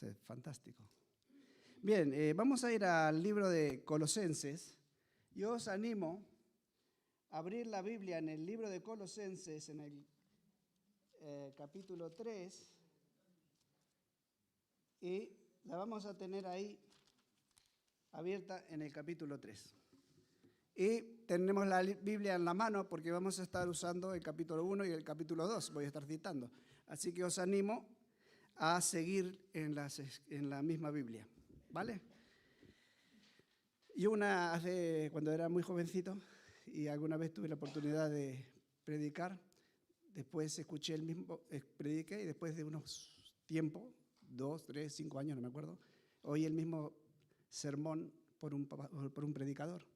es fantástico. Bien, vamos a ir al libro de Colosenses. Yo os animo a abrir la Biblia en el libro de Colosenses, en el capítulo 3, y la vamos a tener ahí abierta en el capítulo 3. Y tenemos la Biblia en la mano porque vamos a estar usando el capítulo 1 y el capítulo 2, voy a estar citando. Así que os animo a seguir en la misma Biblia, ¿vale? Yo cuando era muy jovencito y alguna vez tuve la oportunidad de predicar, después escuché prediqué y después de unos tiempos, 2, 3, 5 años, no me acuerdo, oí el mismo sermón por un predicador.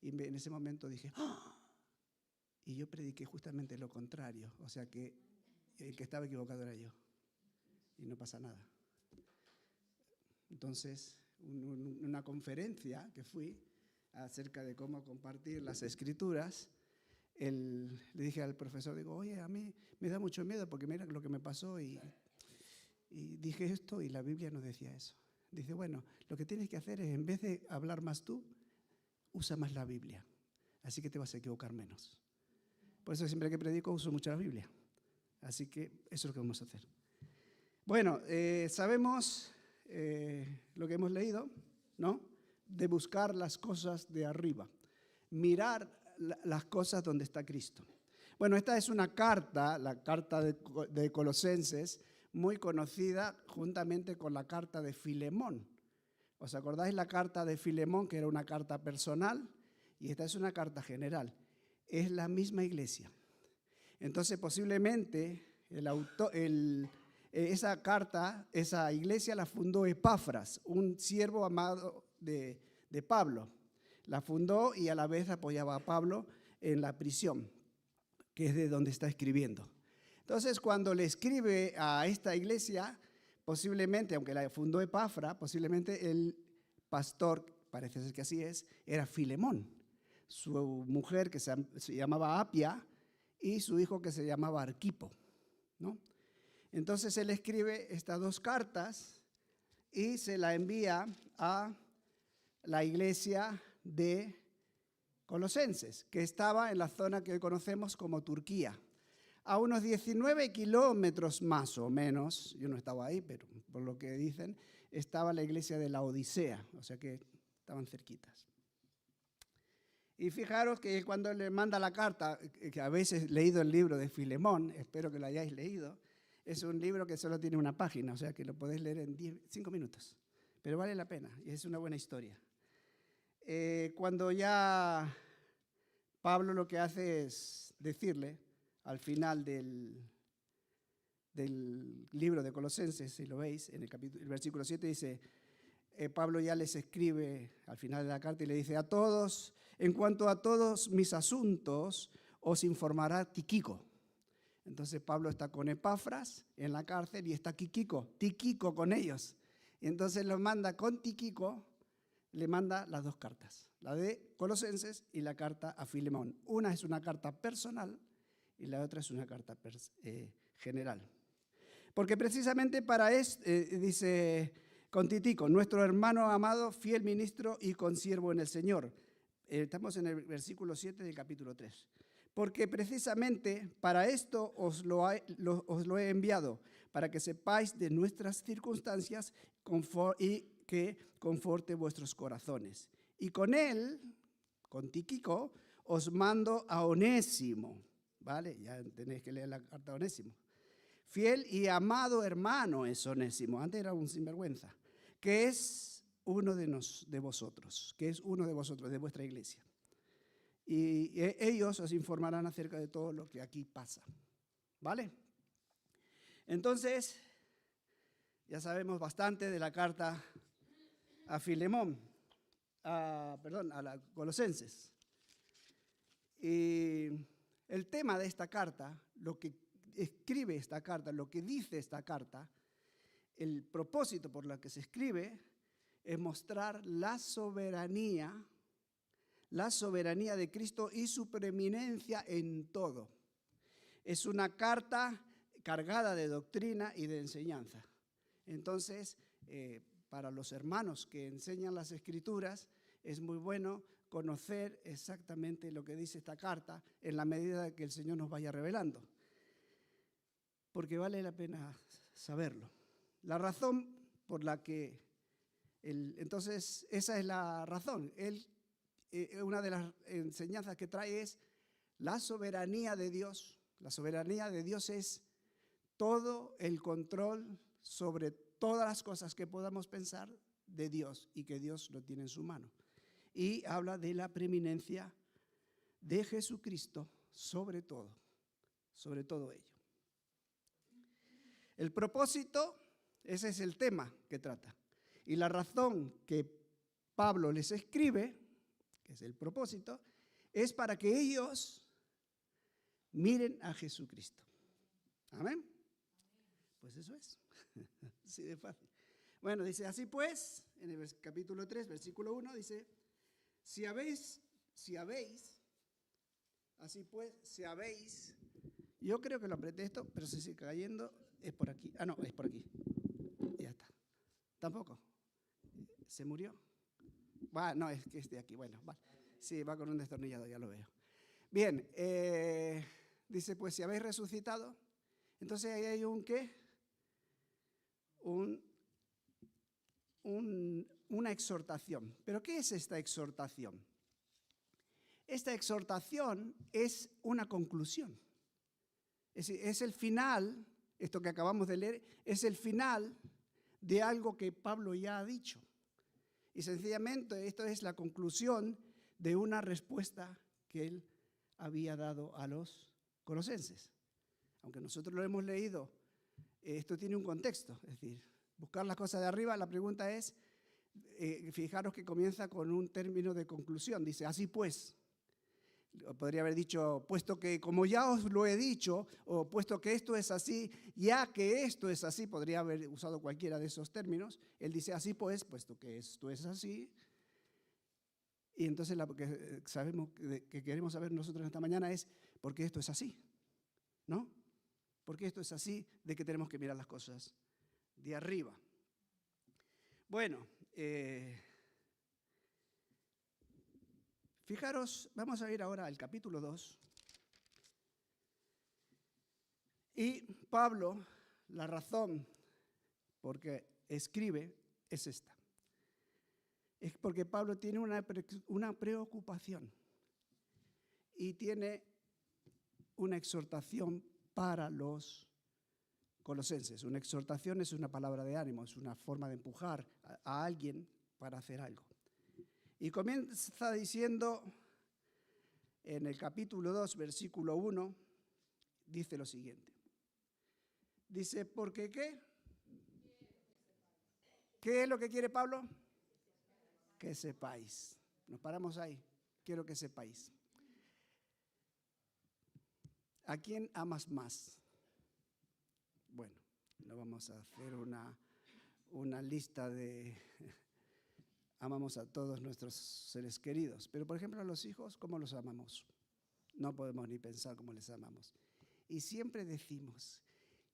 Y en ese momento dije, ¡ah! Y yo prediqué justamente lo contrario, o sea que el que estaba equivocado era yo. Y no pasa nada. Entonces, una conferencia que fui acerca de cómo compartir las escrituras, le dije al profesor, digo, oye, a mí me da mucho miedo porque mira lo que me pasó y dije esto y la Biblia no decía eso. Dice, bueno, lo que tienes que hacer es, en vez de hablar más tú, usa más la Biblia, así que te vas a equivocar menos. Por eso siempre que predico uso mucho la Biblia. Así que eso es lo que vamos a hacer. Bueno, sabemos lo que hemos leído, ¿no? De buscar las cosas de arriba, mirar las cosas donde está Cristo. Bueno, esta es una carta, la carta de Colosenses, muy conocida juntamente con la carta de Filemón. ¿Os acordáis la carta de Filemón, que era una carta personal? Y esta es una carta general. Es la misma iglesia. Entonces, posiblemente, esa iglesia la fundó Epafras, un siervo amado de Pablo. La fundó y a la vez apoyaba a Pablo en la prisión, que es de donde está escribiendo. Entonces, cuando le escribe a esta iglesia, posiblemente, aunque la fundó Epafra, posiblemente el pastor, parece ser que así es, era Filemón. Su mujer que se llamaba Apia y su hijo que se llamaba Arquipo, ¿no? Entonces él escribe estas dos cartas y se la envía a la iglesia de Colosenses, que estaba en la zona que hoy conocemos como Turquía. A unos 19 kilómetros más o menos, yo no estaba ahí, pero por lo que dicen, estaba la iglesia de la Odisea, o sea que estaban cerquitas. Y fijaros que cuando le manda la carta, que habéis leído el libro de Filemón, espero que lo hayáis leído, es un libro que solo tiene una página, o sea que lo podéis leer en 5 minutos, pero vale la pena y es una buena historia. Cuando ya Pablo lo que hace es decirle, al final del libro de Colosenses, si lo veis, en el versículo 7 dice, Pablo ya les escribe al final de la carta y le dice, a todos, en cuanto a todos mis asuntos, os informará Tíquico. Entonces Pablo está con Epafras en la cárcel y está Tíquico con ellos. Y entonces los manda con Tíquico, le manda las dos cartas, la de Colosenses y la carta a Filemón. Una es una carta personal y la otra es una carta general. Porque precisamente para esto, dice con Tíquico, nuestro hermano amado, fiel ministro y consiervo en el Señor. Estamos en el versículo 7 del capítulo 3. Porque precisamente para esto os lo he enviado, para que sepáis de nuestras circunstancias y que conforte vuestros corazones. Y con él, con Tíquico, os mando a Onésimo, ¿vale? Ya tenéis que leer la carta a Onésimo. Fiel y amado hermano es Onésimo, antes era un sinvergüenza, que es uno de vosotros, de vuestra iglesia. Y ellos os informarán acerca de todo lo que aquí pasa, ¿vale? Entonces, ya sabemos bastante de la carta a Filemón, a la Colosenses. Y el tema de esta carta, lo que escribe esta carta, lo que dice esta carta, el propósito por el que se escribe es mostrar la soberanía de Cristo y su preeminencia en todo. Es una carta cargada de doctrina y de enseñanza. Entonces, para los hermanos que enseñan las Escrituras, es muy bueno conocer exactamente lo que dice esta carta en la medida que el Señor nos vaya revelando, porque vale la pena saberlo. La razón por la que, entonces esa es la razón. Una de las enseñanzas que trae es la soberanía de Dios. La soberanía de Dios es todo el control sobre todas las cosas que podamos pensar de Dios y que Dios lo tiene en su mano. Y habla de la preeminencia de Jesucristo sobre todo ello. El propósito, ese es el tema que trata. Y la razón que Pablo les escribe, que es el propósito, es para que ellos miren a Jesucristo. ¿Amén? Pues eso es. Así de fácil. Bueno, dice, así pues, en el capítulo 3, versículo 1, dice, si habéis, así pues, si habéis, yo creo que lo apreté esto, pero se sigue cayendo, es por aquí. Ah, no, es por aquí. Ya está. Tampoco. ¿Se murió? No, es que es de aquí. Bueno, vale. Sí, va con un destornillador, ya lo veo. Bien, dice, pues si habéis resucitado, entonces ahí hay un ¿qué? Una exhortación. ¿Pero qué es esta exhortación? Esta exhortación es una conclusión. Es el final, esto que acabamos de leer, es el final de algo que Pablo ya ha dicho. Y sencillamente esto es la conclusión de una respuesta que él había dado a los colosenses. Aunque nosotros lo hemos leído, esto tiene un contexto, es decir, buscar las cosas de arriba, la pregunta es, fijaros que comienza con un término de conclusión, dice, así pues. Podría haber dicho, puesto que como ya os lo he dicho, o puesto que esto es así, ya que esto es así, podría haber usado cualquiera de esos términos. Él dice, así pues, puesto que esto es así. Y entonces lo que sabemos, que queremos saber nosotros esta mañana es, ¿por qué esto es así? ¿No? ¿Por qué esto es así? De que tenemos que mirar las cosas de arriba. Bueno, fijaros, vamos a ir ahora al capítulo 2. Y Pablo, la razón por que escribe es esta. Es porque Pablo tiene una preocupación y tiene una exhortación para los colosenses. Una exhortación es una palabra de ánimo, es una forma de empujar a alguien para hacer algo. Y comienza diciendo, en el capítulo 2, versículo 1, dice lo siguiente. Dice, ¿porque qué? ¿Qué es lo que quiere Pablo? Que sepáis. Nos paramos ahí. Quiero que sepáis. ¿A quién amas más? Bueno, no vamos a hacer una lista de... Amamos a todos nuestros seres queridos. Pero, por ejemplo, a los hijos, ¿cómo los amamos? No podemos ni pensar cómo les amamos. Y siempre decimos,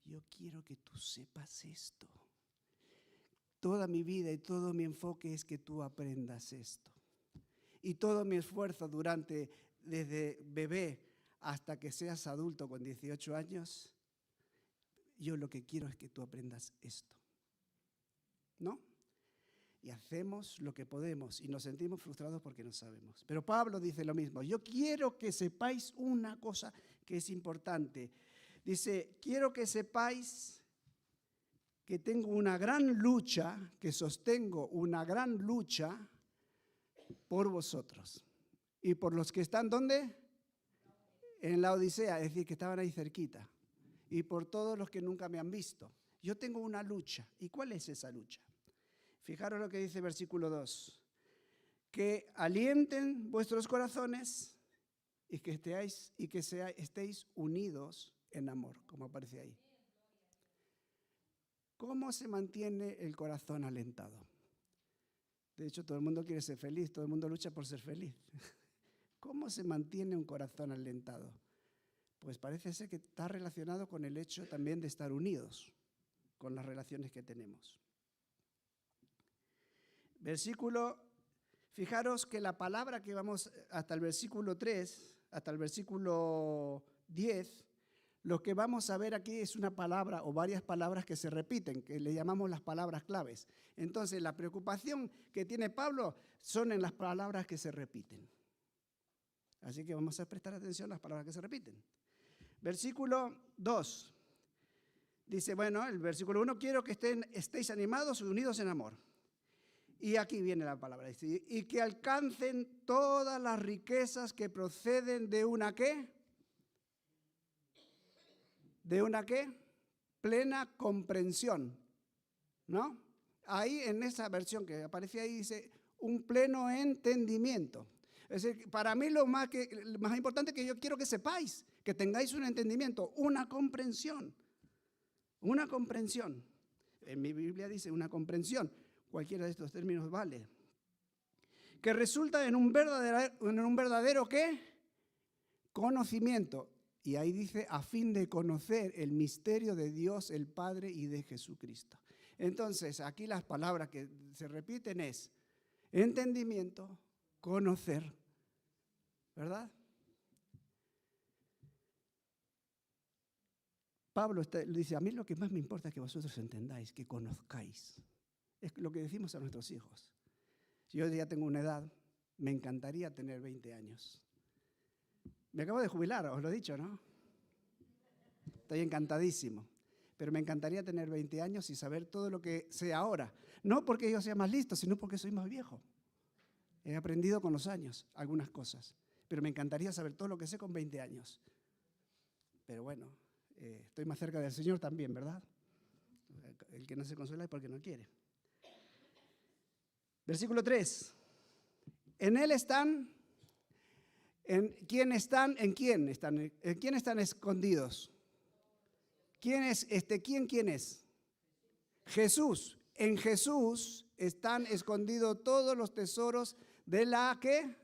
yo quiero que tú sepas esto. Toda mi vida y todo mi enfoque es que tú aprendas esto. Y todo mi esfuerzo desde bebé hasta que seas adulto con 18 años, yo lo que quiero es que tú aprendas esto. ¿No? Y hacemos lo que podemos y nos sentimos frustrados porque no sabemos. Pero Pablo dice lo mismo. Yo quiero que sepáis una cosa que es importante. Dice, quiero que sepáis que tengo una gran lucha, que sostengo una gran lucha por vosotros. Y por los que están, ¿dónde? En la Odisea, es decir, que estaban ahí cerquita. Y por todos los que nunca me han visto. Yo tengo una lucha. ¿Y cuál es esa lucha? Fijaros lo que dice el versículo 2. Que alienten vuestros corazones y que estéis unidos en amor, como aparece ahí. ¿Cómo se mantiene el corazón alentado? De hecho, todo el mundo quiere ser feliz, todo el mundo lucha por ser feliz. ¿Cómo se mantiene un corazón alentado? Pues parece ser que está relacionado con el hecho también de estar unidos con las relaciones que tenemos. Fijaros que la palabra que vamos hasta el versículo 3, hasta el versículo 10, lo que vamos a ver aquí es una palabra o varias palabras que se repiten, que le llamamos las palabras claves. Entonces, la preocupación que tiene Pablo son en las palabras que se repiten. Así que vamos a prestar atención a las palabras que se repiten. Versículo 2. Dice, bueno, el versículo 1, quiero que estéis animados y unidos en amor. Y aquí viene la palabra, dice, y que alcancen todas las riquezas que proceden de una ¿qué? ¿De una qué? Plena comprensión, ¿no? Ahí en esa versión que aparece ahí dice, un pleno entendimiento. Es decir, para mí lo más importante que yo quiero que sepáis, que tengáis un entendimiento, una comprensión. Una comprensión. En mi Biblia dice una comprensión. Cualquiera de estos términos vale. Que resulta en un verdadero ¿qué? Conocimiento. Y ahí dice, a fin de conocer el misterio de Dios el Padre y de Jesucristo. Entonces, aquí las palabras que se repiten es entendimiento, conocer, ¿verdad? Pablo dice, a mí lo que más me importa es que vosotros entendáis, que conozcáis. Es lo que decimos a nuestros hijos. Si yo ya tengo una edad, me encantaría tener 20 años. Me acabo de jubilar, os lo he dicho, ¿no? Estoy encantadísimo. Pero me encantaría tener 20 años y saber todo lo que sé ahora. No porque yo sea más listo, sino porque soy más viejo. He aprendido con los años algunas cosas. Pero me encantaría saber todo lo que sé con 20 años. Pero bueno, estoy más cerca del Señor también, ¿verdad? El que no se consuela es porque no quiere. Versículo 3. En Él están, ¿en quién están? ¿En quién están? ¿En quién están escondidos? ¿Quién es ¿Quién es? Jesús. En Jesús están escondidos todos los tesoros de la ¿qué?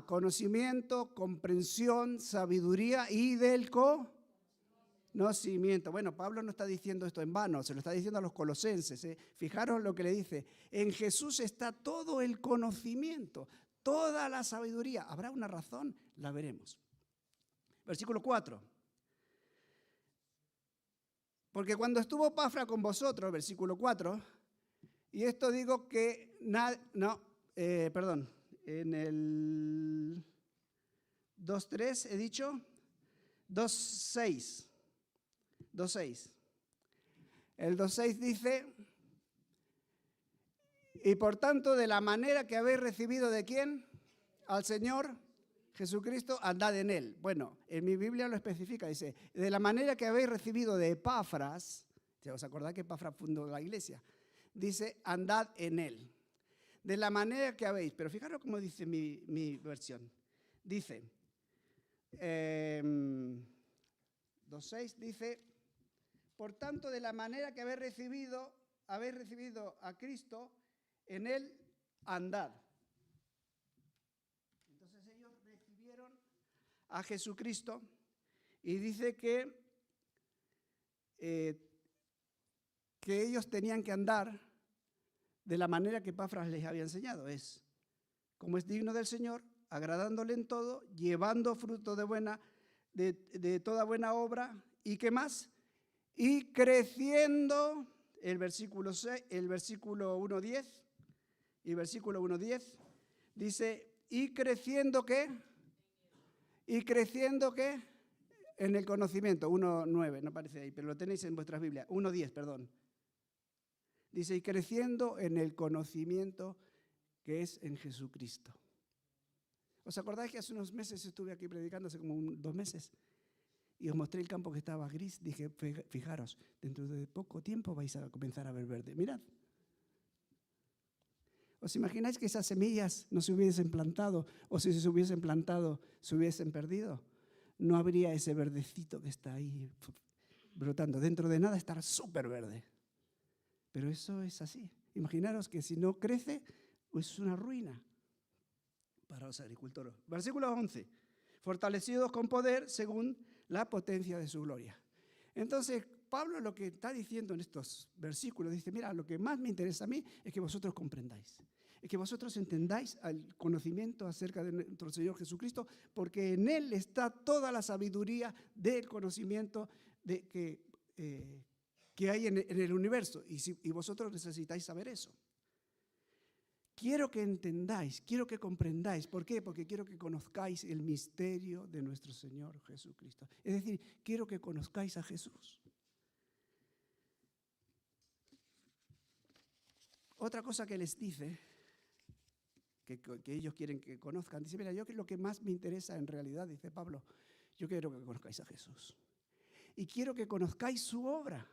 Conocimiento, comprensión, sabiduría y del conocimiento. Bueno, Pablo no está diciendo esto en vano, se lo está diciendo a los colosenses. Fijaros lo que le dice. En Jesús está todo el conocimiento, toda la sabiduría. ¿Habrá una razón? La veremos. Versículo 4. Porque cuando estuvo Epafra con vosotros, versículo 4, y esto digo que, en el 2.3 he dicho, 2.6. 2.6. El 2.6 dice, y por tanto de la manera que habéis recibido ¿de quién? Al Señor Jesucristo, andad en Él. Bueno, en mi Biblia lo especifica, dice, de la manera que habéis recibido de Epafras, ¿os acordáis que Epafras fundó la iglesia? Dice, andad en Él. De la manera que habéis, pero fijaros cómo dice mi versión. Dice, 2.6 dice, por tanto, de la manera que habéis recibido a Cristo, en Él andad. Entonces ellos recibieron a Jesucristo y dice que ellos tenían que andar de la manera que Epafras les había enseñado. Es como es digno del Señor, agradándole en todo, llevando fruto de toda buena obra. ¿Y qué más? Y creciendo, el versículo 1.10, y versículo 1.10, dice, ¿y creciendo qué? ¿Y creciendo qué? En el conocimiento, 1.9, no aparece ahí, pero lo tenéis en vuestras Biblias, 1.10, perdón. Dice, y creciendo en el conocimiento que es en Jesucristo. ¿Os acordáis que hace unos meses estuve aquí predicando, hace como 2 meses? Y os mostré el campo que estaba gris. Dije, fijaros, dentro de poco tiempo vais a comenzar a ver verde. Mirad. ¿Os imagináis que esas semillas no se hubiesen plantado? O si se hubiesen plantado, se hubiesen perdido. No habría ese verdecito que está ahí brotando. Dentro de nada estará súper verde. Pero eso es así. Imaginaros que si no crece, es una ruina para los agricultores. Versículo 11. Fortalecidos con poder según la potencia de su gloria. Entonces, Pablo lo que está diciendo en estos versículos, dice, mira, lo que más me interesa a mí es que vosotros comprendáis, es que vosotros entendáis el conocimiento acerca de nuestro Señor Jesucristo, porque en Él está toda la sabiduría del conocimiento que hay en el universo, y vosotros necesitáis saber eso. Quiero que entendáis, quiero que comprendáis. ¿Por qué? Porque quiero que conozcáis el misterio de nuestro Señor Jesucristo. Es decir, quiero que conozcáis a Jesús. Otra cosa que les dice, que ellos quieren que conozcan, dice, mira, yo que lo que más me interesa en realidad, dice Pablo, yo quiero que conozcáis a Jesús. Y quiero que conozcáis su obra.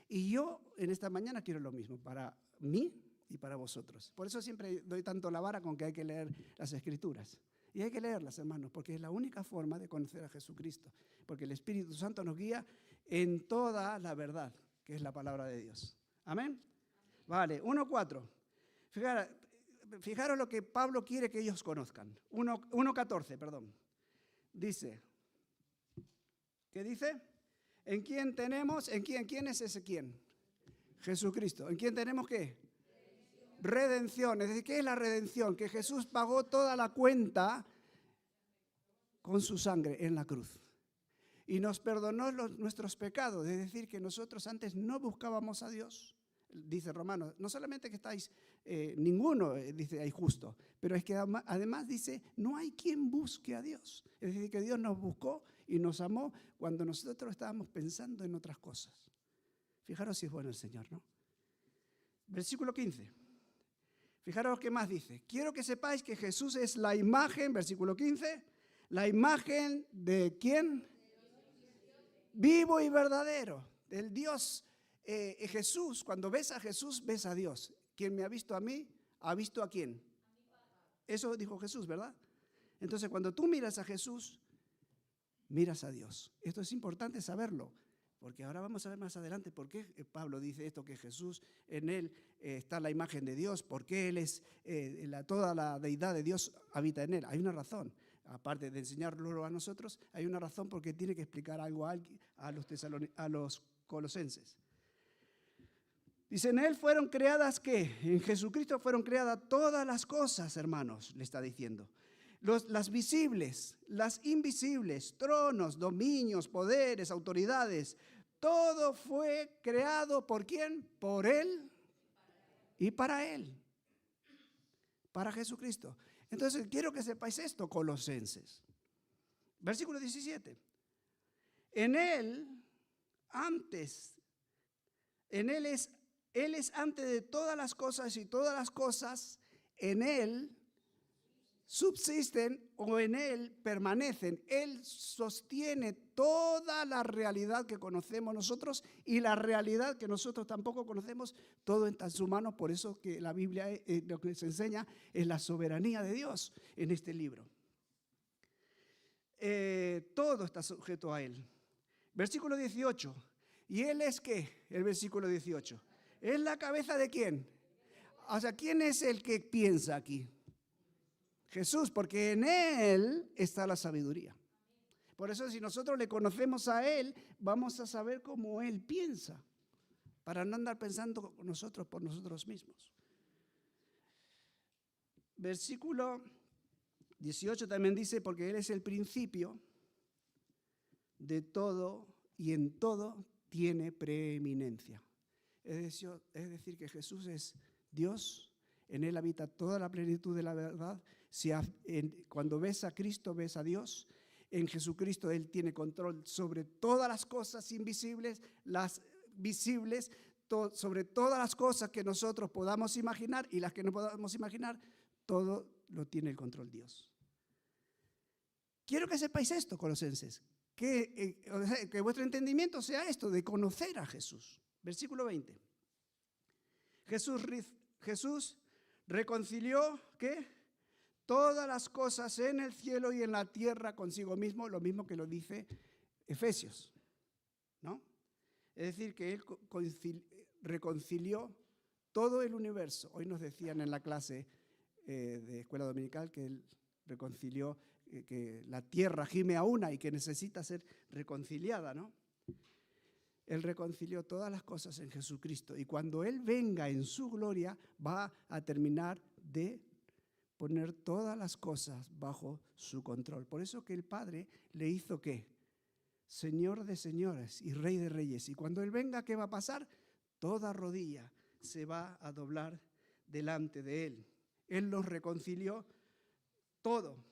Y yo en esta mañana quiero lo mismo para mí y para vosotros. Por eso siempre doy tanto la vara con que hay que leer las Escrituras. Y hay que leerlas, hermanos, porque es la única forma de conocer a Jesucristo. Porque el Espíritu Santo nos guía en toda la verdad, que es la palabra de Dios. ¿Amén? Vale, 1:4. Fijaros lo que Pablo quiere que ellos conozcan. 1:14, perdón. Dice, ¿qué dice? ¿En quién tenemos? ¿Quién es ese quién? Jesucristo. ¿En quién tenemos qué? Redención. Es decir, ¿qué es la redención? Que Jesús pagó toda la cuenta con su sangre en la cruz. Y nos perdonó nuestros pecados. Es decir, que nosotros antes no buscábamos a Dios. Dice Romanos, no solamente que estáis, ninguno, dice, hay justo, pero es que además dice, no hay quien busque a Dios. Es decir, que Dios nos buscó y nos amó cuando nosotros estábamos pensando en otras cosas. Fijaros si es bueno el Señor, ¿no? Versículo 15. Fijaros qué más dice. Quiero que sepáis que Jesús es la imagen, versículo 15, la imagen de ¿quién? Vivo y verdadero, del Dios. Jesús, cuando ves a Jesús, ves a Dios. Quien me ha visto a mí, ha visto a quién. Eso dijo Jesús, ¿verdad? Entonces, cuando tú miras a Jesús, miras a Dios. Esto es importante saberlo, porque ahora vamos a ver más adelante por qué Pablo dice esto, que Jesús, en él está la imagen de Dios, porque él es, toda la deidad de Dios habita en él. Hay una razón, aparte de enseñarlo a nosotros, hay una razón porque tiene que explicar algo a los colosenses. Dice, en él fueron creadas, ¿qué? En Jesucristo fueron creadas todas las cosas, hermanos, le está diciendo. Las visibles, las invisibles, tronos, dominios, poderes, autoridades, todo fue creado ¿por quién? Por Él y para Él, para Jesucristo. Entonces, quiero que sepáis esto, colosenses. Versículo 17. En Él es antes de todas las cosas y todas las cosas en Él subsisten o en Él permanecen. Él sostiene toda la realidad que conocemos nosotros y la realidad que nosotros tampoco conocemos, todo está en su mano. Por eso que la Biblia lo que se enseña es la soberanía de Dios en este libro. Todo está sujeto a Él. Versículo 18. ¿Y Él es qué? El versículo 18. ¿Es la cabeza de quién? O sea, ¿quién es el que piensa aquí? Jesús, porque en Él está la sabiduría. Por eso si nosotros le conocemos a Él, vamos a saber cómo Él piensa, para no andar pensando nosotros por nosotros mismos. Versículo 18 también dice, porque Él es el principio de todo y en todo tiene preeminencia. Es decir, que Jesús es Dios, en Él habita toda la plenitud de la verdad. Cuando ves a Cristo, ves a Dios. En Jesucristo Él tiene control sobre todas las cosas invisibles, las visibles, sobre todas las cosas que nosotros podamos imaginar y las que no podamos imaginar, todo lo tiene el control Dios. Quiero que sepáis esto, colosenses, que vuestro entendimiento sea esto, de conocer a Jesús. Versículo 20. Jesús reconcilió, ¿qué? Todas las cosas en el cielo y en la tierra consigo mismo, lo mismo que lo dice Efesios, ¿no? Es decir, que Él reconcilió todo el universo. Hoy nos decían en la clase de escuela dominical que Él reconcilió, que la tierra gime a una y que necesita ser reconciliada, ¿no? Él reconcilió todas las cosas en Jesucristo. Y cuando Él venga en su gloria, va a terminar de poner todas las cosas bajo su control. Por eso que el Padre le hizo ¿qué? Señor de señores y Rey de reyes. Y cuando Él venga, ¿qué va a pasar? Toda rodilla se va a doblar delante de Él. Él los reconcilió todo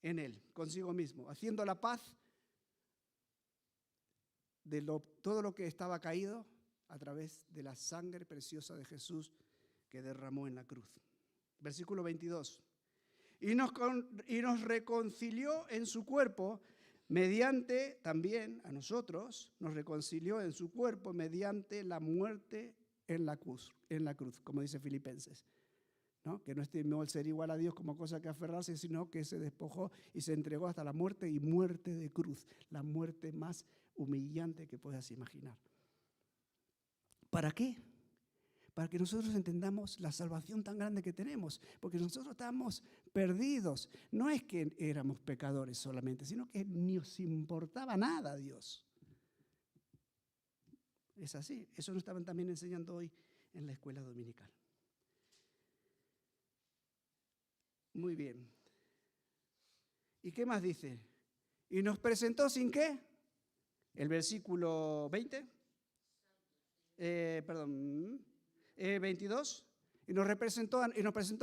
en Él, consigo mismo, haciendo la paz de todo lo que estaba caído a través de la sangre preciosa de Jesús que derramó en la cruz. Versículo 22. Y nos reconcilió en su cuerpo mediante, también a nosotros, nos reconcilió en su cuerpo mediante la muerte en la cruz, como dice Filipenses. ¿No? Que no estimó el ser igual a Dios como cosa que aferrarse, sino que se despojó y se entregó hasta la muerte, y muerte de cruz, la muerte más humillante que puedas imaginar. ¿Para qué? Para que nosotros entendamos la salvación tan grande que tenemos, porque nosotros estamos perdidos. No es que éramos pecadores solamente, sino que ni nos importaba nada a Dios. Es así, eso nos estaban también enseñando hoy en la escuela dominical. Muy bien. ¿Y qué más dice? Y nos presentó sin qué. El versículo 20. 22. Y nos presentó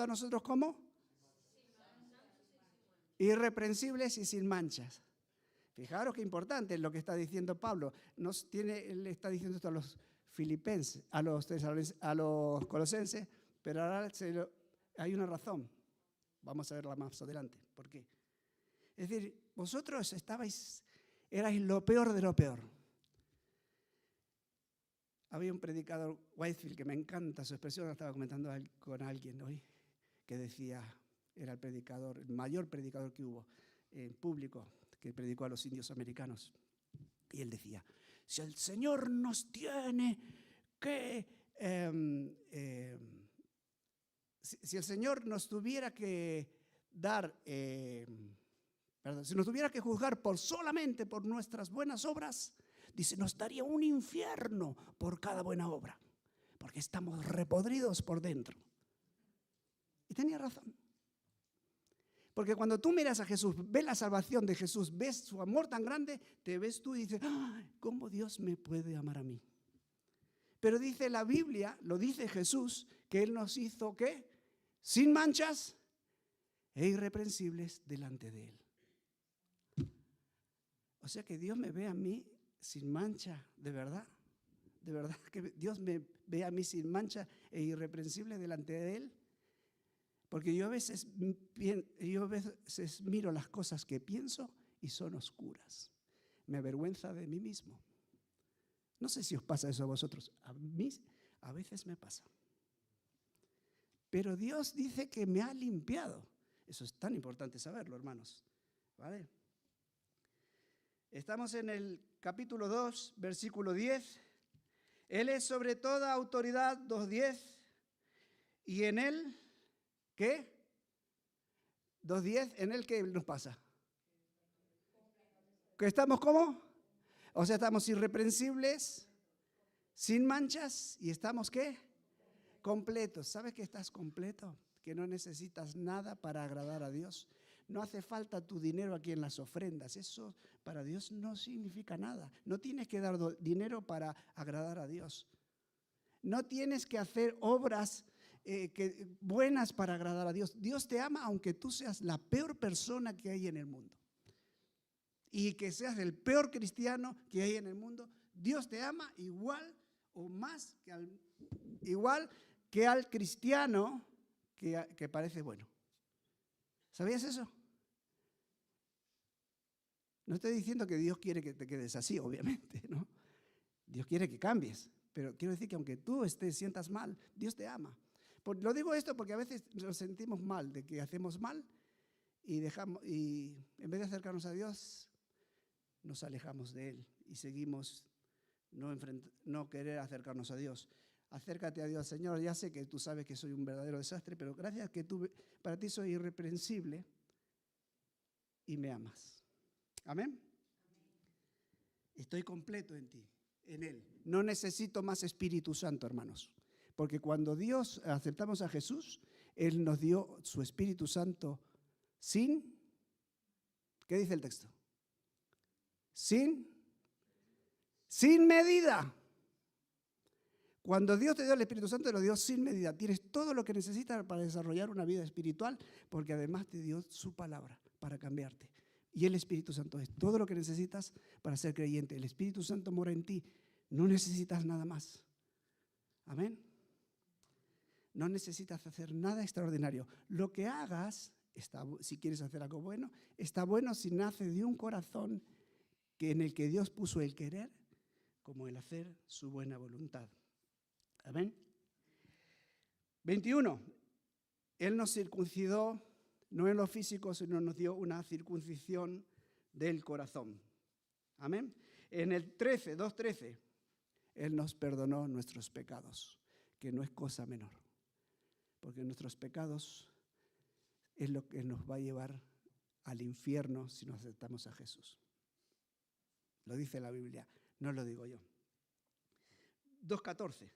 a nosotros ¿cómo? Irreprensibles y sin manchas. Fijaros qué importante es lo que está diciendo Pablo. Él está diciendo esto a los filipenses, a los colosenses, pero ahora hay una razón. Vamos a verla más adelante. ¿Por qué? Es decir, vosotros erais lo peor de lo peor. Había un predicador, Whitefield, que me encanta su expresión, la estaba comentando con alguien hoy, que decía, era el mayor predicador que hubo en público, que predicó a los indios americanos. Y él decía, si el Señor nos tiene que... si el Señor nos tuviera que si nos tuviera que juzgar solamente por nuestras buenas obras, dice, nos daría un infierno por cada buena obra, porque estamos repodridos por dentro. Y tenía razón. Porque cuando tú miras a Jesús, ves la salvación de Jesús, ves su amor tan grande, te ves tú y dices, ¿cómo Dios me puede amar a mí? Pero dice la Biblia, lo dice Jesús, que Él nos hizo ¿qué? Sin manchas e irreprensibles delante de Él. O sea que Dios me ve a mí sin mancha, de verdad que Dios me ve a mí sin mancha e irreprensible delante de Él. Porque yo a veces miro las cosas que pienso y son oscuras. Me avergüenza de mí mismo. No sé si os pasa eso a vosotros. A mí a veces me pasa. Pero Dios dice que me ha limpiado. Eso es tan importante saberlo, hermanos. ¿Vale? Estamos en el capítulo 2, versículo 10. Él es sobre toda autoridad, 2:10. Y en Él, ¿qué? 2:10, ¿en Él qué nos pasa? ¿Que estamos cómo? O sea, estamos irreprensibles, sin manchas, y estamos ¿qué? Completos. ¿Sabes que estás completo? Que no necesitas nada para agradar a Dios. No hace falta tu dinero aquí en las ofrendas. Eso para Dios no significa nada. No tienes que dar dinero para agradar a Dios. No tienes que hacer obras buenas para agradar a Dios. Dios te ama aunque tú seas la peor persona que hay en el mundo. Y que seas el peor cristiano que hay en el mundo. Dios te ama igual o más que al cristiano que parece bueno. ¿Sabías eso? No estoy diciendo que Dios quiere que te quedes así, obviamente, ¿no? Dios quiere que cambies, pero quiero decir que aunque tú sientas mal, Dios te ama. Lo digo esto porque a veces nos sentimos mal de que hacemos mal y en vez de acercarnos a Dios, nos alejamos de Él y seguimos no querer acercarnos a Dios. Acércate a Dios, Señor, ya sé que tú sabes que soy un verdadero desastre, pero gracias que para ti soy irreprensible y me amas. Amén. Estoy completo en ti. en Él. No necesito más Espíritu Santo, hermanos. Porque cuando Dios aceptamos a Jesús, Él nos dio su Espíritu Santo sin, ¿qué dice el texto? Sin medida. Cuando Dios te dio el Espíritu Santo, te lo dio sin medida. Tienes todo lo que necesitas para desarrollar una vida espiritual, porque además te dio su palabra para cambiarte. Y el Espíritu Santo es todo lo que necesitas para ser creyente. El Espíritu Santo mora en ti. No necesitas nada más. Amén. No necesitas hacer nada extraordinario. Lo que hagas, si quieres hacer algo bueno, está bueno si nace de un corazón en el que Dios puso el querer como el hacer su buena voluntad. Amén. 21. Él nos circuncidó, no en lo físico, sino nos dio una circuncisión del corazón. Amén. En el 2:13, Él nos perdonó nuestros pecados, que no es cosa menor. Porque nuestros pecados es lo que nos va a llevar al infierno si no aceptamos a Jesús. Lo dice la Biblia, no lo digo yo. 2:14.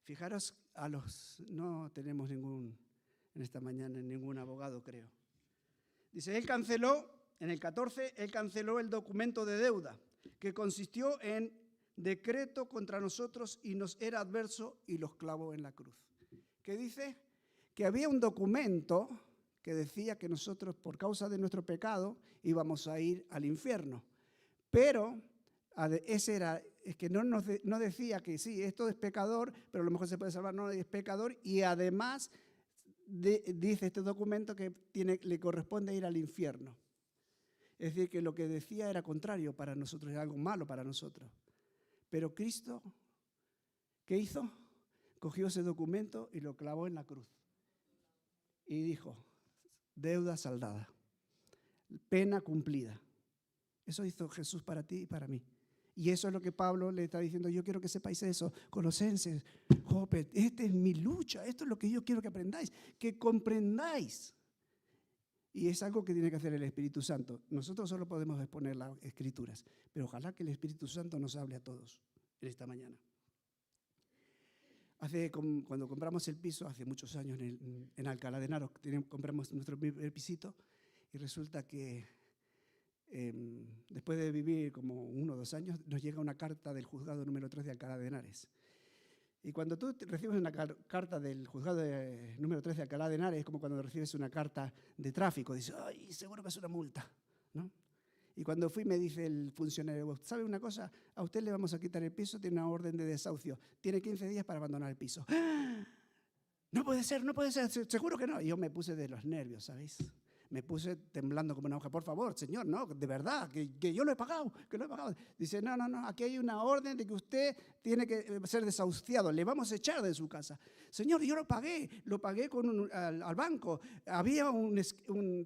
Fijaros, no tenemos en esta mañana ningún abogado, creo. Dice, en el 14, Él canceló el documento de deuda, que consistió en decreto contra nosotros y nos era adverso y los clavó en la cruz. ¿Qué dice? Que había un documento que decía que nosotros, por causa de nuestro pecado, íbamos a ir al infierno. Pero es que no decía que sí, esto es pecador, pero a lo mejor se puede salvar, no, es pecador, y además dice este documento que le corresponde ir al infierno. Es decir, que lo que decía era contrario para nosotros, era algo malo para nosotros. Pero Cristo, ¿qué hizo? Cogió ese documento y lo clavó en la cruz. Y dijo, deuda saldada, pena cumplida. Eso hizo Jesús para ti y para mí. Y eso es lo que Pablo le está diciendo. Yo quiero que sepáis eso. Colosenses, Jope, esta es mi lucha. Esto es lo que yo quiero que aprendáis. Que comprendáis. Y es algo que tiene que hacer el Espíritu Santo. Nosotros solo podemos exponer las Escrituras. Pero ojalá que el Espíritu Santo nos hable a todos en esta mañana. Cuando compramos el piso, hace muchos años en Alcalá de Henares, compramos nuestro primer pisito. Y resulta que después de vivir como 1 o 2 años, nos llega una carta del juzgado número 3 de Alcalá de Henares. Y cuando tú recibes una carta del juzgado número 3 de Alcalá de Henares, es como cuando recibes una carta de tráfico. Dices, ay, seguro que es una multa, ¿no? Y cuando fui me dice el funcionario, ¿sabe una cosa? A usted le vamos a quitar el piso, tiene una orden de desahucio. Tiene 15 días para abandonar el piso. ¡Ah! No puede ser, seguro que no. Y yo me puse de los nervios, ¿sabéis? Me puse temblando como una hoja. Por favor, señor, no, de verdad, que yo lo he pagado, que lo he pagado. Dice, no, aquí hay una orden de que usted tiene que ser desahuciado, le vamos a echar de su casa. Señor, yo lo pagué al banco, había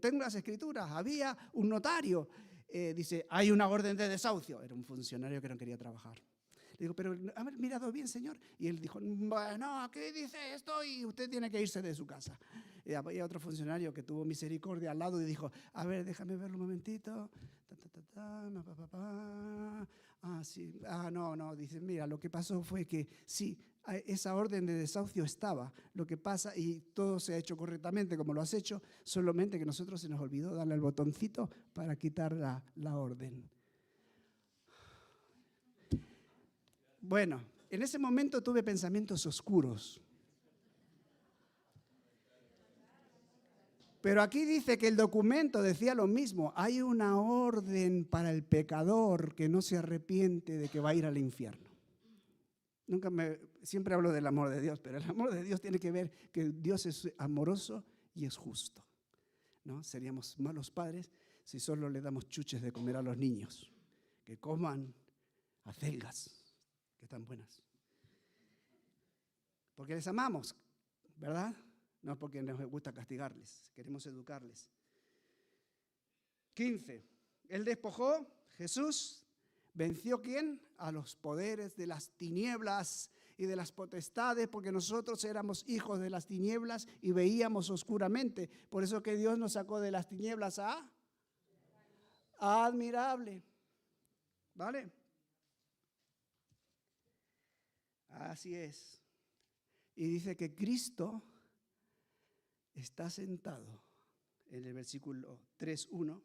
tengo las escrituras, había un notario. Dice, hay una orden de desahucio. Era un funcionario que no quería trabajar. Le digo, pero ¿ha mirado bien, señor? Y él dijo, bueno, ¿qué dice esto? Y usted tiene que irse de su casa. Y había otro funcionario que tuvo misericordia al lado y dijo, a ver, déjame verlo un momentito. Sí. No, dice, mira, lo que pasó fue que sí, esa orden de desahucio estaba. Lo que pasa, y todo se ha hecho correctamente como lo has hecho, solamente que nosotros se nos olvidó darle al botoncito para quitar la orden. Bueno, en ese momento tuve pensamientos oscuros. Pero aquí dice que el documento decía lo mismo. Hay una orden para el pecador que no se arrepiente de que va a ir al infierno. Siempre hablo del amor de Dios, pero el amor de Dios tiene que ver que Dios es amoroso y es justo, ¿no? Seríamos malos padres si solo le damos chuches de comer a los niños. Que coman acelgas, que están buenas. Porque les amamos, ¿verdad? No porque nos gusta castigarles, queremos educarles. 15. Él despojó, Jesús, venció ¿quién? A los poderes de las tinieblas y de las potestades, porque nosotros éramos hijos de las tinieblas y veíamos oscuramente. Por eso que Dios nos sacó de las tinieblas a admirable. ¿Vale? Así es. Y dice que Cristo está sentado en el versículo 3:1.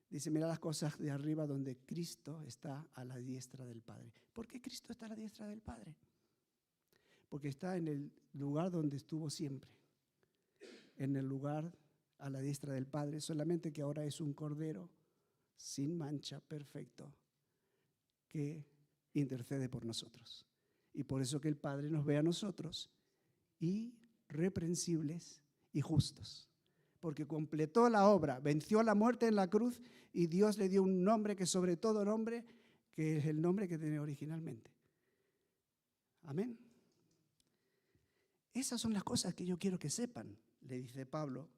Dice, mira las cosas de arriba donde Cristo está a la diestra del Padre. ¿Por qué Cristo está a la diestra del Padre? Porque está en el lugar donde estuvo siempre, en el lugar a la diestra del Padre, solamente que ahora es un cordero sin mancha, perfecto, que intercede por nosotros. Y por eso que el Padre nos ve a nosotros irreprensibles y justos, porque completó la obra, venció la muerte en la cruz y Dios le dio un nombre que sobre todo nombre, que es el nombre que tenía originalmente. Amén. Esas son las cosas que yo quiero que sepan, le dice Pablo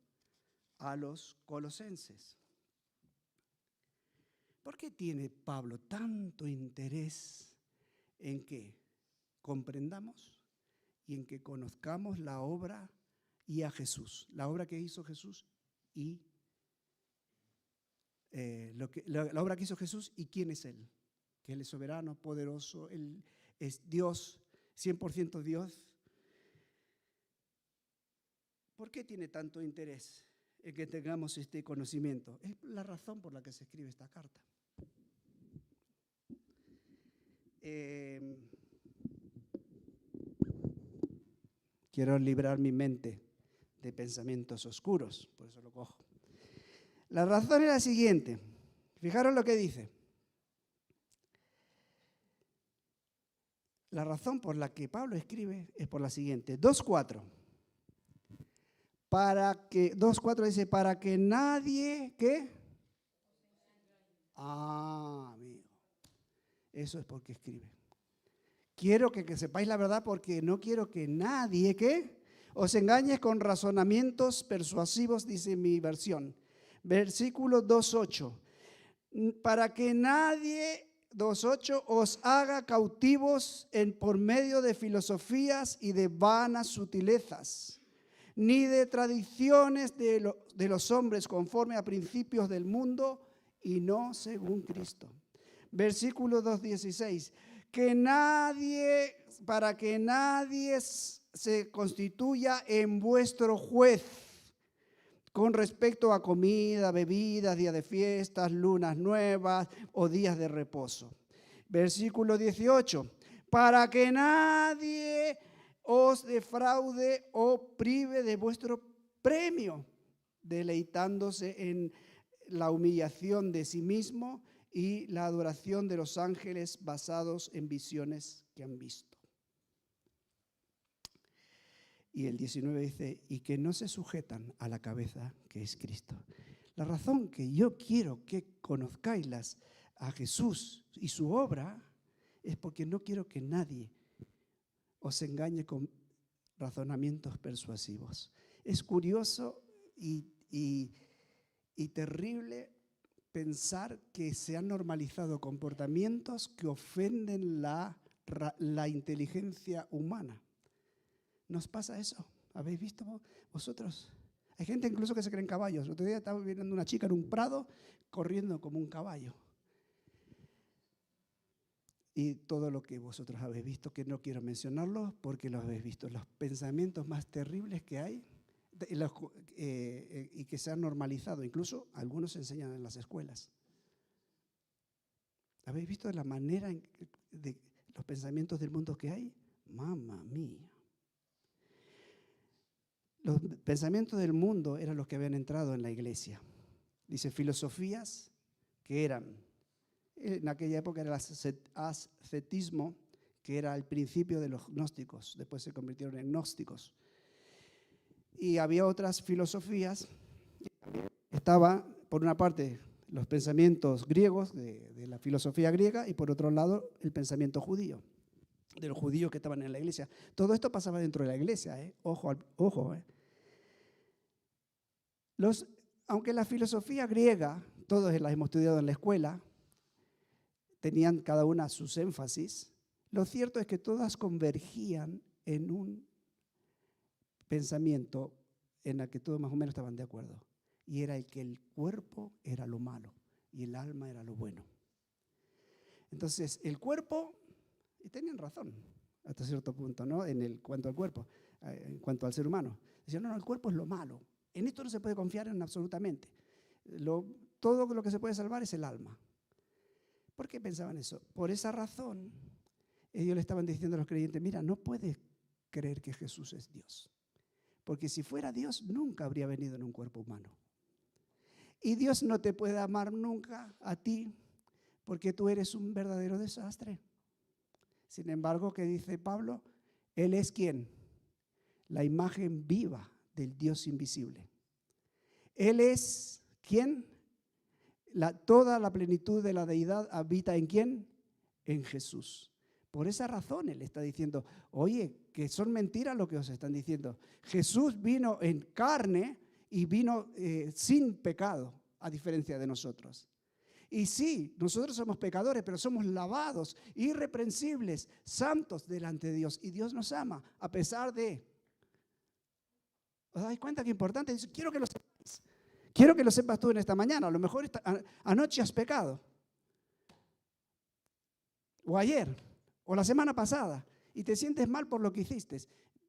a los colosenses. ¿Por qué tiene Pablo tanto interés en que comprendamos y en que conozcamos la obra y a Jesús? La obra que hizo Jesús y la obra que hizo Jesús y quién es Él. Que Él es soberano, poderoso, Él es Dios, 100% Dios. ¿Por qué tiene tanto interés en que tengamos este conocimiento? Es la razón por la que se escribe esta carta. Quiero librar mi mente de pensamientos oscuros, por eso lo cojo. La razón es la siguiente. Fijaros lo que dice. La razón por la que Pablo escribe es por la siguiente. 2:4. 2:4 dice, para que nadie, ¿qué? Amigo. Eso es porque escribe. Quiero que sepáis la verdad porque no quiero que nadie, ¿qué? Os engañes con razonamientos persuasivos, dice mi versión. Versículo 2:8. Para que nadie, 2:8, os haga cautivos por medio de filosofías y de vanas sutilezas, ni de tradiciones de los hombres conforme a principios del mundo y no según Cristo. Versículo 2:16. Para que nadie se constituya en vuestro juez con respecto a comida, bebidas, días de fiestas, lunas nuevas o días de reposo. Versículo 18. Para que nadie os defraude o prive de vuestro premio, deleitándose en la humillación de sí mismo y la adoración de los ángeles basados en visiones que han visto. Y el 19 dice, y que no se sujetan a la cabeza que es Cristo. La razón que yo quiero que conozcáis a Jesús y su obra es porque no quiero que nadie os engañe con razonamientos persuasivos. Es curioso y terrible pensar que se han normalizado comportamientos que ofenden la inteligencia humana. ¿Nos pasa eso? ¿Habéis visto vosotros? Hay gente incluso que se creen caballos. El otro día estaba viendo una chica en un prado corriendo como un caballo. Y todo lo que vosotros habéis visto, que no quiero mencionarlo porque lo habéis visto, los pensamientos más terribles que hay y que se han normalizado, incluso algunos se enseñan en las escuelas. ¿Habéis visto la manera de los pensamientos del mundo que hay? ¡Mamma mía! Los pensamientos del mundo eran los que habían entrado en la iglesia. Dice, filosofías que eran, en aquella época era el ascetismo, que era el principio de los gnósticos, después se convirtieron en gnósticos. Y había otras filosofías, estaba por una parte los pensamientos griegos, de la filosofía griega, y por otro lado el pensamiento judío, de los judíos que estaban en la iglesia. Todo esto pasaba dentro de la iglesia, ojo. Aunque la filosofía griega, todos la hemos estudiado en la escuela, tenían cada una sus énfasis, lo cierto es que todas convergían en un pensamiento en el que todos más o menos estaban de acuerdo, y era el que el cuerpo era lo malo y el alma era lo bueno. Entonces, el cuerpo, y tenían razón, hasta cierto punto, ¿no? En cuanto al cuerpo, en cuanto al ser humano. Decían, no, el cuerpo es lo malo. En esto no se puede confiar en absolutamente. Todo lo que se puede salvar es el alma. ¿Por qué pensaban eso? Por esa razón, ellos le estaban diciendo a los creyentes, mira, no puedes creer que Jesús es Dios. Porque si fuera Dios, nunca habría venido en un cuerpo humano. Y Dios no te puede amar nunca a ti, porque tú eres un verdadero desastre. Sin embargo, ¿qué dice Pablo? Él es ¿quién? La imagen viva del Dios invisible. Él es ¿quién? Toda la plenitud de la deidad habita ¿en quién? En Jesús. Por esa razón Él está diciendo, oye, que son mentiras lo que os están diciendo. Jesús vino en carne y vino sin pecado, a diferencia de nosotros. Y sí, nosotros somos pecadores, pero somos lavados, irreprensibles, santos delante de Dios. Y Dios nos ama, a pesar de... ¿Os dais cuenta qué importante? Dice, quiero que lo sepas. Quiero que lo sepas tú en esta mañana. A lo mejor anoche has pecado. O ayer, o la semana pasada. Y te sientes mal por lo que hiciste.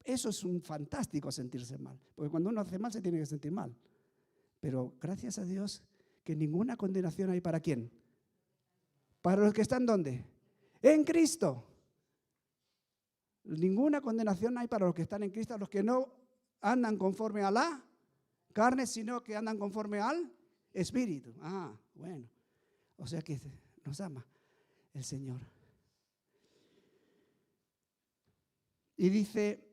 Eso es un fantástico sentirse mal. Porque cuando uno hace mal se tiene que sentir mal. Pero gracias a Dios que ninguna condenación hay para ¿quién? Para los que están ¿dónde? En Cristo. Ninguna condenación hay para los que están en Cristo, los que no andan conforme a la carne, sino que andan conforme al Espíritu. Ah, bueno. O sea que nos ama el Señor. Y dice,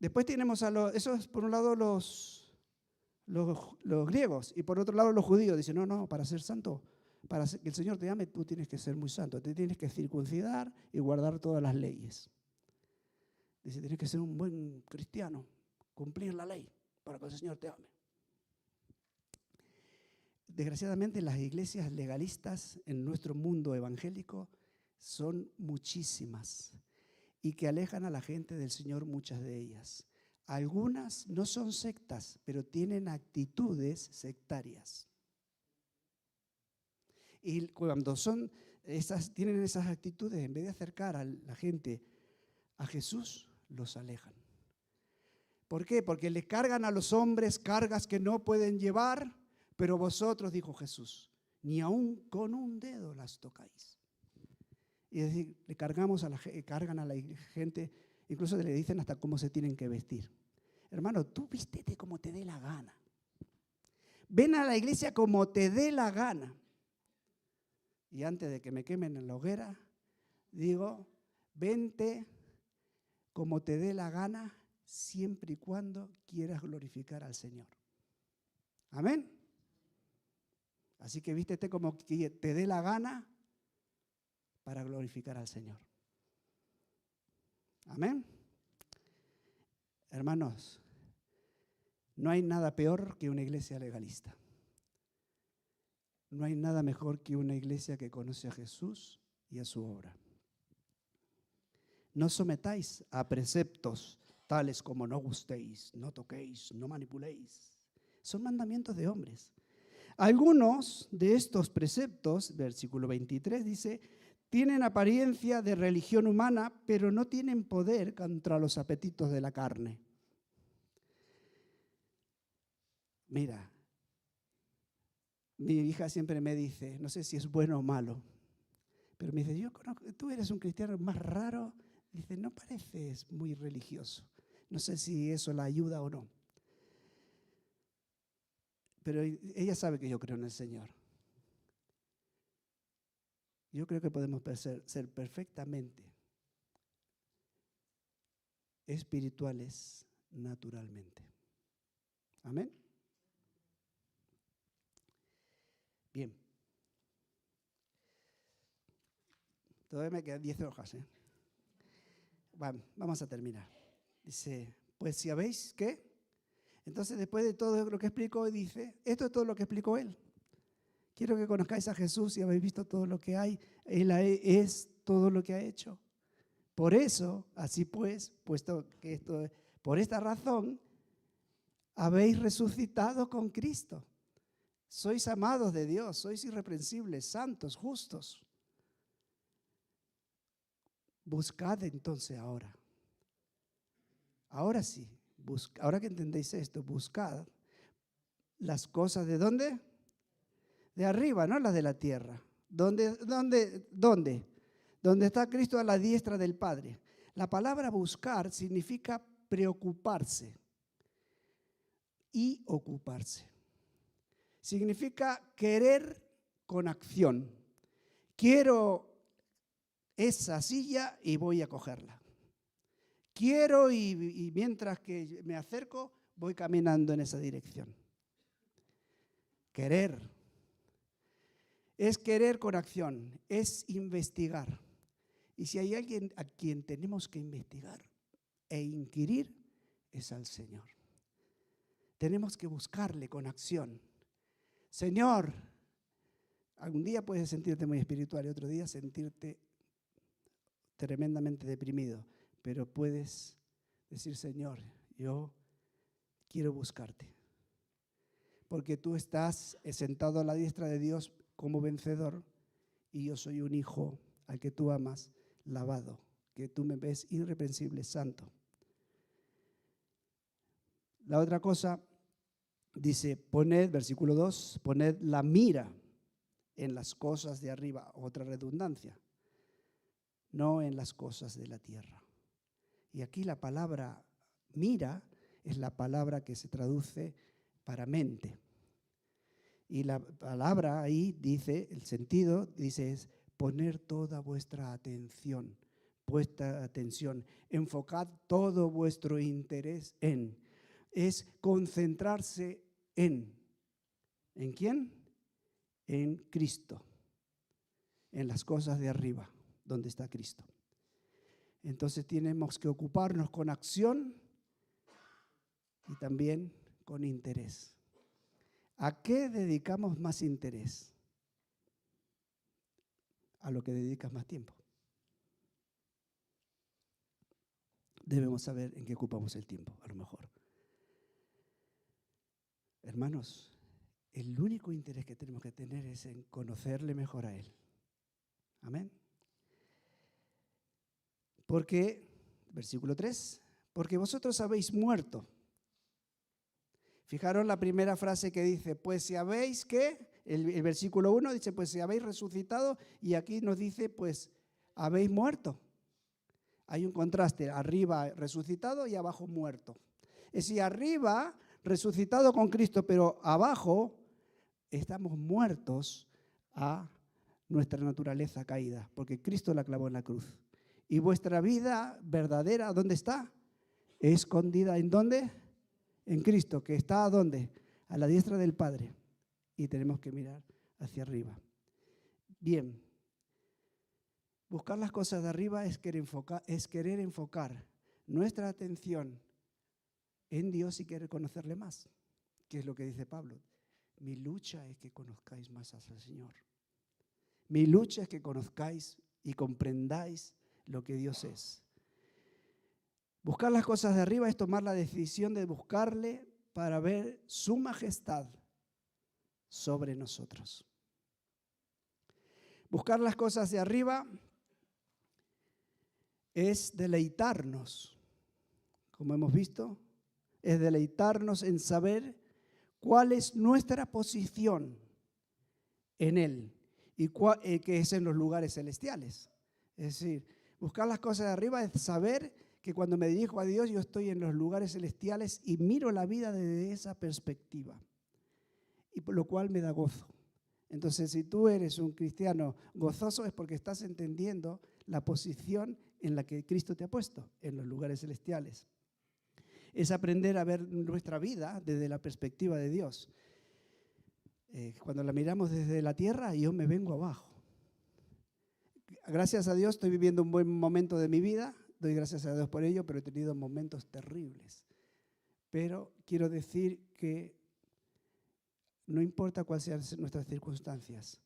después tenemos eso es por un lado los griegos y por otro lado los judíos. Dicen, no, para ser santo, para que el Señor te ame, tú tienes que ser muy santo. Te tienes que circuncidar y guardar todas las leyes. Dice, tienes que ser un buen cristiano, cumplir la ley para que el Señor te ame. Desgraciadamente las iglesias legalistas en nuestro mundo evangélico son muchísimas y que alejan a la gente del Señor, muchas de ellas. Algunas no son sectas, pero tienen actitudes sectarias. Y cuando tienen esas actitudes, en vez de acercar a la gente a Jesús, los alejan. ¿Por qué? Porque le cargan a los hombres cargas que no pueden llevar, pero vosotros, dijo Jesús, ni aun con un dedo las tocáis. Y es decir, cargan a la gente, incluso le dicen hasta cómo se tienen que vestir. Hermano, tú vístete como te dé la gana. Ven a la iglesia como te dé la gana. Y antes de que me quemen en la hoguera, digo, vente como te dé la gana, siempre y cuando quieras glorificar al Señor. Amén. Así que vístete como te dé la gana para glorificar al Señor. Amén. Hermanos, no hay nada peor que una iglesia legalista. No hay nada mejor que una iglesia que conoce a Jesús y a su obra. No sometáis a preceptos tales como no gustéis, no toquéis, no manipuléis. Son mandamientos de hombres. Algunos de estos preceptos, versículo 23 dice, tienen apariencia de religión humana, pero no tienen poder contra los apetitos de la carne. Mira, mi hija siempre me dice, no sé si es bueno o malo, pero me dice, tú eres un cristiano más raro. Dice, no pareces muy religioso. No sé si eso la ayuda o no. Pero ella sabe que yo creo en el Señor. Yo creo que podemos ser perfectamente espirituales naturalmente. Amén. Bien. Todavía me quedan 10 hojas. Bueno, vamos a terminar. Dice, pues si habéis, ¿qué? Entonces después de todo lo que explicó, dice, esto es todo lo que explicó él. Quiero que conozcáis a Jesús y habéis visto todo lo que hay. Él es todo lo que ha hecho. Por eso, así pues, puesto que por esta razón, habéis resucitado con Cristo. Sois amados de Dios, sois irreprensibles, santos, justos. Buscad entonces ahora Ahora sí, ahora que entendéis esto, buscad las cosas ¿de dónde? De arriba, no las de la tierra. ¿Dónde? Donde está Cristo a la diestra del Padre. La palabra buscar significa preocuparse y ocuparse. Significa querer con acción. Quiero esa silla y voy a cogerla. Quiero y mientras que me acerco voy caminando en esa dirección. Querer. Es querer con acción, es investigar. Y si hay alguien a quien tenemos que investigar e inquirir, es al Señor. Tenemos que buscarle con acción. Señor, algún día puedes sentirte muy espiritual y otro día sentirte tremendamente deprimido, pero puedes decir, Señor, yo quiero buscarte, porque tú estás sentado a la diestra de Dios como vencedor y yo soy un hijo al que tú amas, lavado, que tú me ves irreprensible, santo. La otra cosa dice, poned, versículo 2, poned la mira en las cosas de arriba, otra redundancia, no en las cosas de la tierra. Y aquí la palabra mira es la palabra que se traduce para mente. Y la palabra ahí dice, el sentido dice es poner toda vuestra atención, enfocad todo vuestro interés en. Es concentrarse en. ¿En quién? En Cristo, en las cosas de arriba, donde está Cristo. Entonces tenemos que ocuparnos con acción y también con interés. ¿A qué dedicamos más interés? A lo que dedicas más tiempo. Debemos saber en qué ocupamos el tiempo, a lo mejor. Hermanos, el único interés que tenemos que tener es en conocerle mejor a Él. Amén. Porque, versículo 3, porque vosotros habéis muerto. Fijaros la primera frase que dice, pues si habéis, ¿qué? El versículo 1 dice, pues si habéis resucitado, y aquí nos dice, pues habéis muerto. Hay un contraste, arriba resucitado y abajo muerto. Es decir, arriba resucitado con Cristo, pero abajo estamos muertos a nuestra naturaleza caída, porque Cristo la clavó en la cruz. Y vuestra vida verdadera, ¿dónde está? Escondida, ¿en dónde? En Cristo, que está ¿a dónde? A la diestra del Padre. Y tenemos que mirar hacia arriba. Bien. Buscar las cosas de arriba es querer enfocar nuestra atención en Dios y querer conocerle más. ¿Qué es lo que dice Pablo? Mi lucha es que conozcáis más al Señor. Mi lucha es que conozcáis y comprendáis lo que Dios es. Buscar las cosas de arriba es tomar la decisión de buscarle para ver su majestad sobre nosotros. Buscar las cosas de arriba es deleitarnos, como hemos visto, es deleitarnos en saber cuál es nuestra posición en Él y que es en los lugares celestiales. Es decir, buscar las cosas de arriba es saber que cuando me dirijo a Dios yo estoy en los lugares celestiales y miro la vida desde esa perspectiva, y por lo cual me da gozo. Entonces, si tú eres un cristiano gozoso es porque estás entendiendo la posición en la que Cristo te ha puesto, en los lugares celestiales. Es aprender a ver nuestra vida desde la perspectiva de Dios. Cuando la miramos desde la tierra, yo me vengo abajo. Gracias a Dios estoy viviendo un buen momento de mi vida, doy gracias a Dios por ello, pero he tenido momentos terribles. Pero quiero decir que no importa cuáles sean nuestras circunstancias,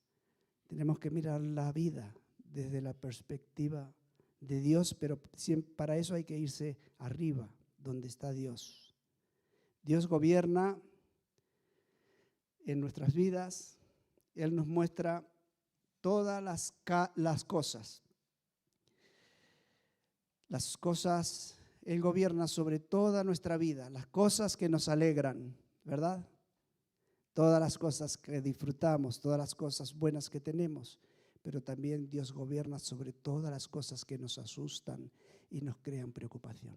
tenemos que mirar la vida desde la perspectiva de Dios, pero para eso hay que irse arriba, donde está Dios. Dios gobierna en nuestras vidas, Él nos muestra todas las cosas Él gobierna sobre toda nuestra vida, las cosas que nos alegran, ¿verdad? Todas las cosas que disfrutamos, todas las cosas buenas que tenemos, pero también Dios gobierna sobre todas las cosas que nos asustan y nos crean preocupación.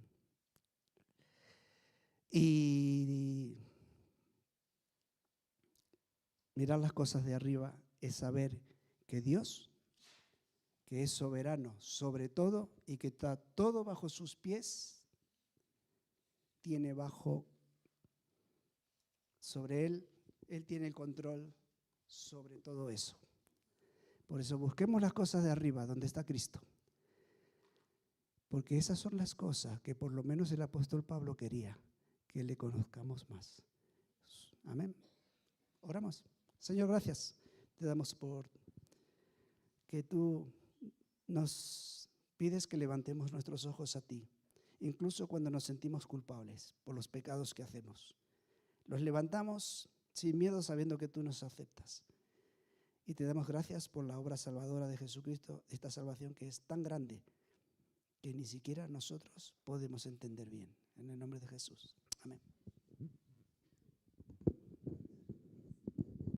Y mirar las cosas de arriba es saber que Dios, que es soberano sobre todo y que está todo bajo sus pies, tiene sobre Él tiene el control sobre todo eso. Por eso busquemos las cosas de arriba, donde está Cristo. Porque esas son las cosas que por lo menos el apóstol Pablo quería, que le conozcamos más. Amén. Oramos. Señor, gracias. Te damos por que tú nos pides que levantemos nuestros ojos a ti, incluso cuando nos sentimos culpables por los pecados que hacemos. Los levantamos sin miedo, sabiendo que tú nos aceptas. Y te damos gracias por la obra salvadora de Jesucristo, esta salvación que es tan grande que ni siquiera nosotros podemos entender bien. En el nombre de Jesús. Amén.